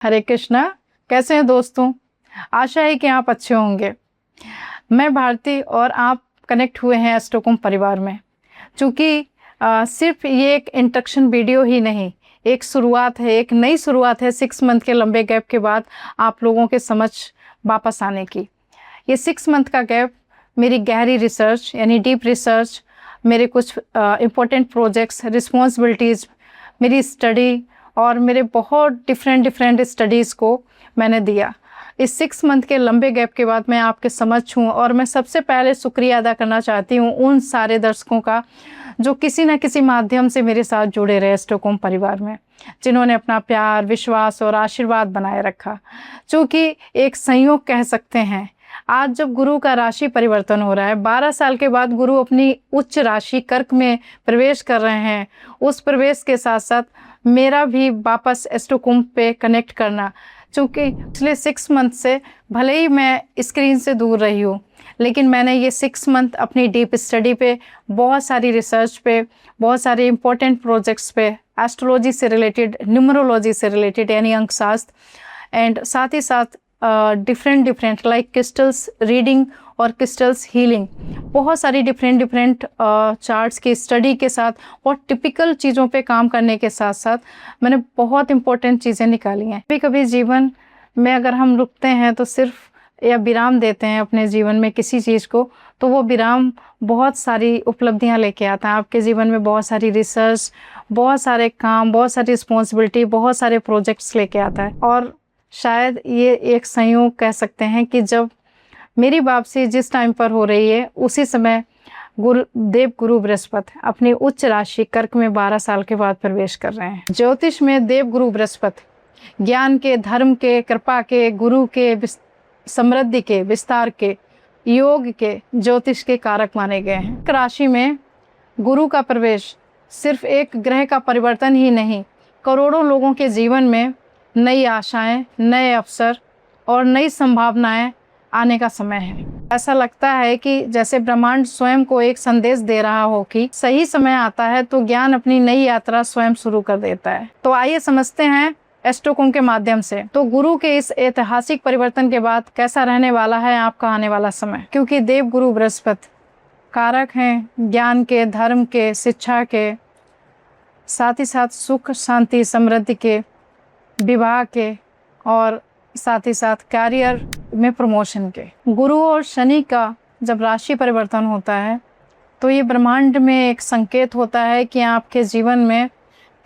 हरे कृष्णा। कैसे हैं दोस्तों? आशा है कि आप अच्छे होंगे। मैं भारती और आप कनेक्ट हुए हैं एस्ट्रोकॉम परिवार में। चूँकि सिर्फ ये एक इंट्रोडक्शन वीडियो ही नहीं, एक शुरुआत है, एक नई शुरुआत है 6 मंथ के लंबे गैप के बाद आप लोगों के समझ वापस आने की। ये 6 मंथ का गैप मेरी गहरी रिसर्च यानी डीप रिसर्च, मेरे कुछ इम्पोर्टेंट प्रोजेक्ट्स, रिस्पॉन्सिबिलिटीज़, मेरी स्टडी और मेरे बहुत डिफरेंट स्टडीज़ को मैंने दिया। इस 6 मंथ के लंबे गैप के बाद मैं आपके समझ हूँ और मैं सबसे पहले शुक्रिया अदा करना चाहती हूँ उन सारे दर्शकों का जो किसी न किसी माध्यम से मेरे साथ जुड़े रहे एस्ट्रोकॉम परिवार में, जिन्होंने अपना प्यार, विश्वास और आशीर्वाद बनाए रखा। चूँकि एक संयोग कह सकते हैं, आज जब गुरु का राशि परिवर्तन हो रहा है, 12 साल के बाद गुरु अपनी उच्च राशि कर्क में प्रवेश कर रहे हैं। उस प्रवेश के साथ साथ मेरा भी वापस एस्ट्रोकॉम पे कनेक्ट करना, चूँकि पिछले 6 मंथ से भले ही मैं स्क्रीन से दूर रही हूँ, लेकिन मैंने ये 6 मंथ अपनी डीप स्टडी पे, बहुत सारी रिसर्च पे, बहुत सारे इम्पोर्टेंट प्रोजेक्ट्स पे, एस्ट्रोलॉजी से रिलेटेड, न्यूमरोलॉजी से रिलेटेड यानी अंकशास्त्र, एंड साथ ही साथ डिफरेंट लाइक क्रिस्टल्स रीडिंग और क्रिस्टल्स हीलिंग, बहुत सारी डिफरेंट चार्ट्स की स्टडी के साथ और टिपिकल चीज़ों पे काम करने के साथ साथ मैंने बहुत इंपॉर्टेंट चीज़ें निकाली हैं। कभी कभी जीवन में अगर हम रुकते हैं तो सिर्फ या विराम देते हैं अपने जीवन में किसी चीज़ को, तो वो विराम बहुत सारी उपलब्धियां लेके आता है आपके जीवन में। बहुत सारी रिसर्च, बहुत सारे काम, बहुत सारी रिस्पॉन्सिबिलिटी, बहुत सारे प्रोजेक्ट्स लेके आता है। और शायद ये एक संयोग कह सकते हैं कि जब मेरी वापसी जिस टाइम पर हो रही है, उसी समय देव गुरु बृहस्पति अपनी उच्च राशि कर्क में 12 साल के बाद प्रवेश कर रहे हैं। ज्योतिष में देव गुरु बृहस्पति ज्ञान के, धर्म के, कृपा के, गुरु के, समृद्धि के, विस्तार के, योग के, ज्योतिष के कारक माने गए हैं। राशि में गुरु का प्रवेश सिर्फ एक ग्रह का परिवर्तन ही नहीं, करोड़ों लोगों के जीवन में नई आशाएं, नए अवसर और नई संभावनाएं आने का समय है। ऐसा लगता है कि जैसे ब्रह्मांड स्वयं को एक संदेश दे रहा हो कि सही समय आता है तो ज्ञान अपनी नई यात्रा स्वयं शुरू कर देता है। तो आइए समझते हैं एस्ट्रोकॉम के माध्यम से तो गुरु के इस ऐतिहासिक परिवर्तन के बाद कैसा रहने वाला है आपका आने वाला समय। क्योंकि देव गुरु बृहस्पति कारक हैं ज्ञान के, धर्म के, शिक्षा के, साथ ही साथ सुख, शांति, समृद्धि के, विवाह के और साथ ही साथ कैरियर में प्रमोशन के। गुरु और शनि का जब राशि परिवर्तन होता है तो ये ब्रह्मांड में एक संकेत होता है कि आपके जीवन में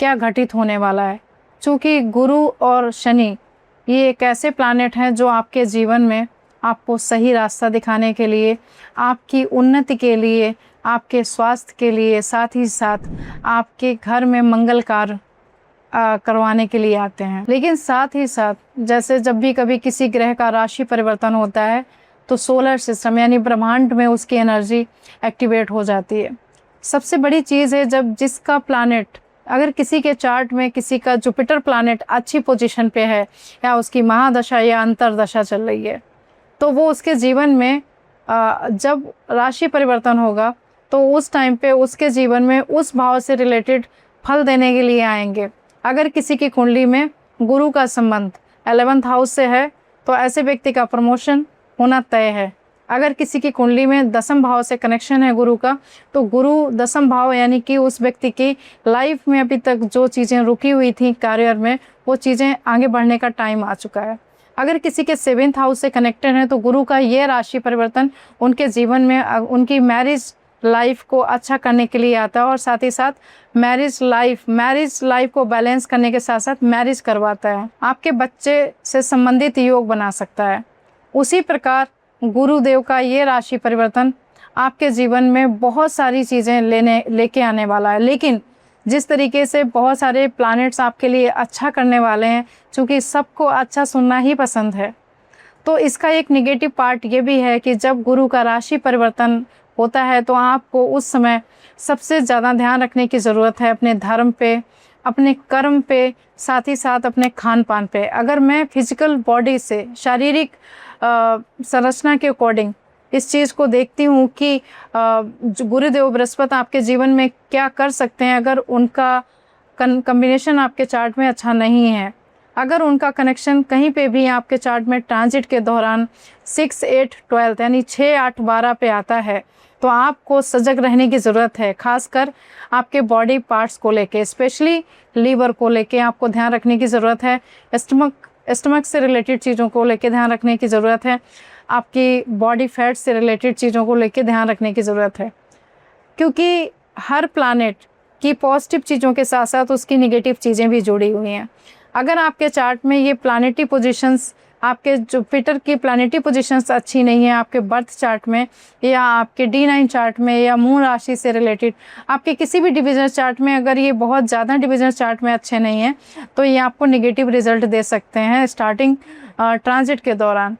क्या घटित होने वाला है। क्योंकि गुरु और शनि ये एक ऐसे प्लैनेट हैं जो आपके जीवन में आपको सही रास्ता दिखाने के लिए, आपकी उन्नति के लिए, आपके स्वास्थ्य के लिए, साथ ही साथ आपके घर में मंगल कार्य करवाने के लिए आते हैं। लेकिन साथ ही साथ जैसे जब भी कभी किसी ग्रह का राशि परिवर्तन होता है तो सोलर सिस्टम यानी ब्रह्मांड में उसकी एनर्जी एक्टिवेट हो जाती है। सबसे बड़ी चीज़ है जब जिसका प्लैनेट, अगर किसी के चार्ट में किसी का जुपिटर प्लैनेट अच्छी पोजीशन पे है या उसकी महादशा या अंतरदशा चल रही है, तो वो उसके जीवन में जब राशि परिवर्तन होगा तो उस टाइम पे उसके जीवन में उस भाव से रिलेटेड फल देने के लिए आएंगे। अगर किसी की कुंडली में गुरु का संबंध 11th हाउस से है तो ऐसे व्यक्ति का प्रमोशन होना तय है। अगर किसी की कुंडली में 10th भाव से कनेक्शन है गुरु का, तो गुरु 10th भाव यानी कि उस व्यक्ति की लाइफ में अभी तक जो चीज़ें रुकी हुई थी कैरियर में, वो चीज़ें आगे बढ़ने का टाइम आ चुका है। अगर किसी के 7th हाउस से कनेक्टेड है तो गुरु का ये राशि परिवर्तन उनके जीवन में उनकी मैरिज लाइफ को अच्छा करने के लिए आता है और साथ ही साथ मैरिज लाइफ को बैलेंस करने के साथ साथ मैरिज करवाता है। आपके बच्चे से संबंधित योग बना सकता है। उसी प्रकार गुरुदेव का ये राशि परिवर्तन आपके जीवन में बहुत सारी चीज़ें लेके आने वाला है। लेकिन जिस तरीके से बहुत सारे प्लैनेट्स आपके लिए अच्छा करने वाले हैं, क्योंकि सबको अच्छा सुनना ही पसंद है, तो इसका एक निगेटिव पार्ट ये भी है कि जब गुरु का राशि परिवर्तन होता है तो आपको उस समय सबसे ज़्यादा ध्यान रखने की ज़रूरत है अपने धर्म पे, अपने कर्म पे, साथ ही साथ अपने खान पान पे। अगर मैं फिजिकल बॉडी से, शारीरिक संरचना के अकॉर्डिंग इस चीज़ को देखती हूँ कि गुरुदेव बृहस्पति आपके जीवन में क्या कर सकते हैं, अगर उनका कम्बिनेशन आपके चार्ट में अच्छा नहीं है अगर उनका कनेक्शन कहीं पे भी आपके चार्ट में ट्रांजिट के दौरान 6, 8, 12 यानी 6, 8, 12 पे आता है, तो आपको सजग रहने की ज़रूरत है। खासकर आपके बॉडी पार्ट्स को लेके, स्पेशली लीवर को लेके आपको ध्यान रखने की ज़रूरत है। स्टमक से रिलेटेड चीज़ों को लेके ध्यान रखने की ज़रूरत है। आपकी बॉडी फैट से रिलेटेड चीज़ों को लेके ध्यान रखने की ज़रूरत है, क्योंकि हर प्लैनेट की पॉजिटिव चीज़ों के साथ साथ उसकी नेगेटिव चीज़ें भी जुड़ी हुई हैं। अगर आपके चार्ट में ये प्लैनेटरी पोजीशंस, आपके जुपिटर की प्लैनेटरी पोजीशंस अच्छी नहीं है आपके बर्थ चार्ट में, या आपके D9 चार्ट में, या मून राशि से रिलेटेड आपके किसी भी डिविजन चार्ट में, अगर ये बहुत ज़्यादा डिविजन चार्ट में अच्छे नहीं हैं, तो ये आपको नेगेटिव रिजल्ट दे सकते हैं स्टार्टिंग ट्रांजिट के दौरान।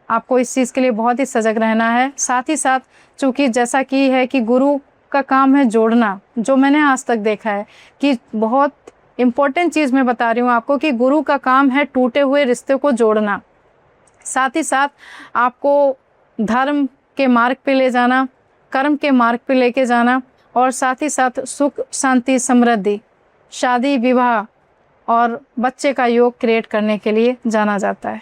आपको इस चीज़ के लिए बहुत ही सजग रहना है। साथ ही साथ चूँकि जैसा कि है कि गुरु का काम है जोड़ना, जो मैंने आज तक देखा है कि बहुत इम्पोर्टेंट चीज़ मैं बता रही हूँ आपको कि गुरु का काम है टूटे हुए रिश्ते को जोड़ना। साथ ही साथ आपको धर्म के मार्ग पे ले जाना, कर्म के मार्ग पे लेके जाना, और साथ ही साथ सुख, शांति, समृद्धि, शादी, विवाह और बच्चे का योग क्रिएट करने के लिए जाना जाता है।